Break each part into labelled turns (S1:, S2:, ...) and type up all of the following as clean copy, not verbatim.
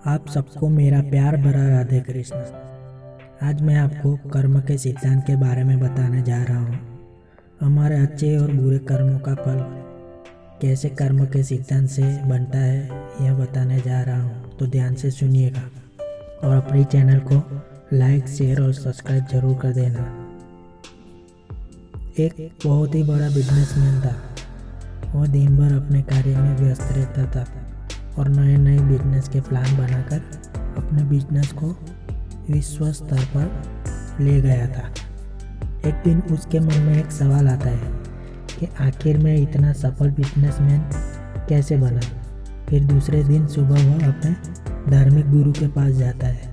S1: आप सबको मेरा प्यार भरा राधे कृष्ण। आज मैं आपको कर्म के सिद्धांत के बारे में बताने जा रहा हूँ। हमारे अच्छे और बुरे कर्मों का फल कैसे कर्म के सिद्धांत से बनता है यह बताने जा रहा हूँ, तो ध्यान से सुनिएगा और अपने चैनल को लाइक, शेयर और सब्सक्राइब जरूर कर देना। एक बहुत ही बड़ा बिजनेसमैन था। वह दिन भर अपने कार्य में व्यस्त रहता था और नए नए बिजनेस के प्लान बनाकर अपने बिजनेस को विश्व स्तर पर ले गया था। एक दिन उसके मन में एक सवाल आता है कि आखिर मैं इतना सफल बिजनेसमैन कैसे बना। फिर दूसरे दिन सुबह वह अपने धार्मिक गुरु के पास जाता है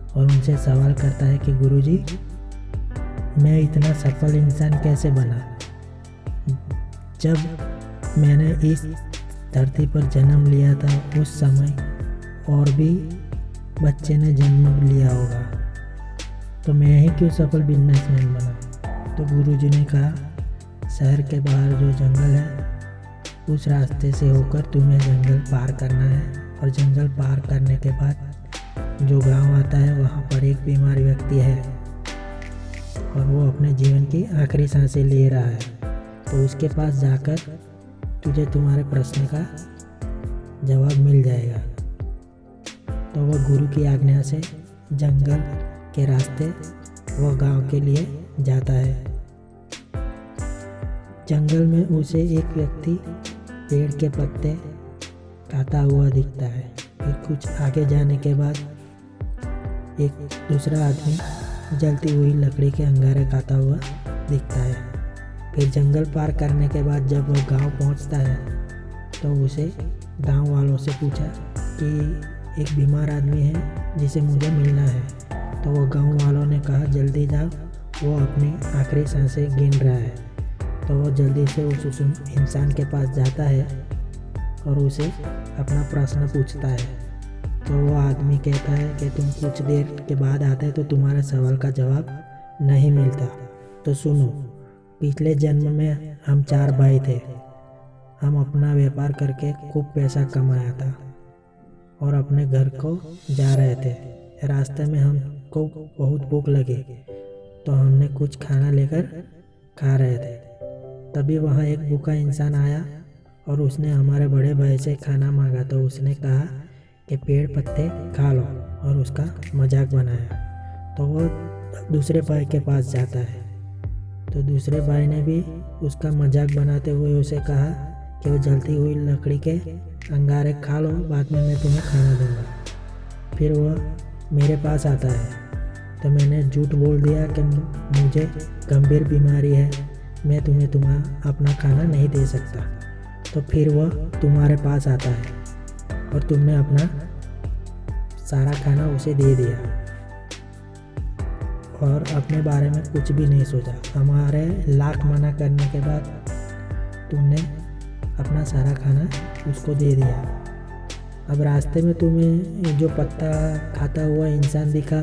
S1: और उनसे सवाल करता है कि गुरुजी, मैं इतना सफल इंसान कैसे बना। जब मैंने इस धरती पर जन्म लिया था उस समय और भी बच्चे ने जन्म लिया होगा, तो मैं ही क्यों सफल बिजनेसमैन बना। तो गुरुजी ने कहा, शहर के बाहर जो जंगल है उस रास्ते से होकर तुम्हें जंगल पार करना है और जंगल पार करने के बाद जो गांव आता है वहाँ पर एक बीमार व्यक्ति है और वो अपने जीवन की आखिरी सांसें ले रहा है। तो उसके पास जाकर तुझे तुम्हारे प्रश्न का जवाब मिल जाएगा। तो वह गुरु की आज्ञा से जंगल के रास्ते वह गांव के लिए जाता है। जंगल में उसे एक व्यक्ति पेड़ के पत्ते खाता हुआ दिखता है। फिर कुछ आगे जाने के बाद एक दूसरा आदमी जलती हुई लकड़ी के अंगारे खाता हुआ दिखता है। फिर जंगल पार करने के बाद जब वह गांव पहुंचता है तो उसे गांव वालों से पूछा कि एक बीमार आदमी है जिसे मुझे मिलना है। तो वो गांव वालों ने कहा, जल्दी जाओ, वो अपनी आखिरी सांसें गिन रहा है। तो वो जल्दी से उस इंसान के पास जाता है और उसे अपना प्रश्न पूछता है। तो वो आदमी कहता है कि तुम कुछ देर के बाद आते तो तुम्हारे सवाल का जवाब नहीं मिलता। तो सुनो, पिछले जन्म में हम 4 भाई थे। हम अपना व्यापार करके खूब पैसा कमाया था और अपने घर को जा रहे थे। रास्ते में हमको बहुत भूख लगी तो हमने कुछ खाना लेकर खा रहे थे। तभी वहाँ एक भूखा इंसान आया और उसने हमारे बड़े भाई से खाना मांगा। तो उसने कहा कि पेड़ पत्ते खा लो और उसका मजाक बनाया। तो वो दूसरे भाई के पास जाता है। तो दूसरे भाई ने भी उसका मजाक बनाते हुए उसे कहा कि वो जलती हुई लकड़ी के अंगारे खा लो, बाद में मैं तुम्हें खाना दूंगा। फिर वह मेरे पास आता है तो मैंने झूठ बोल दिया कि मुझे गंभीर बीमारी है, मैं तुम्हें अपना खाना नहीं दे सकता। तो फिर वह तुम्हारे पास आता है और तुमने अपना सारा खाना उसे दे दिया और अपने बारे में कुछ भी नहीं सोचा। हमारे लाख मना करने के बाद तुमने अपना सारा खाना उसको दे दिया। अब रास्ते में तुम्हें जो पत्ता खाता हुआ इंसान दिखा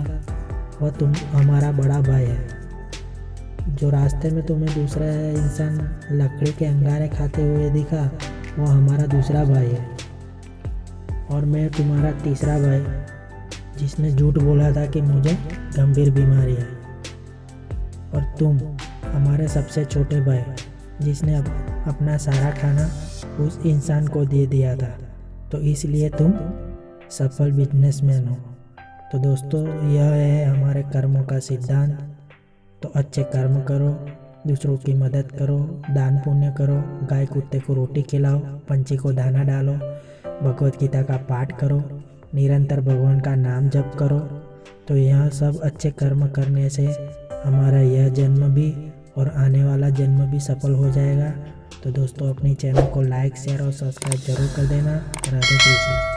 S1: वह हमारा बड़ा भाई है। जो रास्ते में तुम्हें दूसरा इंसान लकड़ी के अंगारे खाते हुए दिखा वह हमारा दूसरा भाई है। और मैं तुम्हारा तीसरा भाई जिसने झूठ बोला था कि मुझे गंभीर बीमारी है। और तुम हमारे सबसे छोटे भाई जिसने अपना सारा खाना उस इंसान को दे दिया था। तो इसलिए तुम सफल बिजनेसमैन हो। तो दोस्तों, यह है हमारे कर्मों का सिद्धांत। तो अच्छे कर्म करो, दूसरों की मदद करो, दान पुण्य करो, गाय कुत्ते को रोटी खिलाओ, पंछी को दाना डालो, भगवत गीता का पाठ करो, निरंतर भगवान का नाम जप करो। तो यह सब अच्छे कर्म करने से हमारा यह जन्म भी और आने वाला जन्म भी सफल हो जाएगा। तो दोस्तों, अपनी चैनल को लाइक, शेयर और सब्सक्राइब जरूर कर देना। राधे कृष्ण।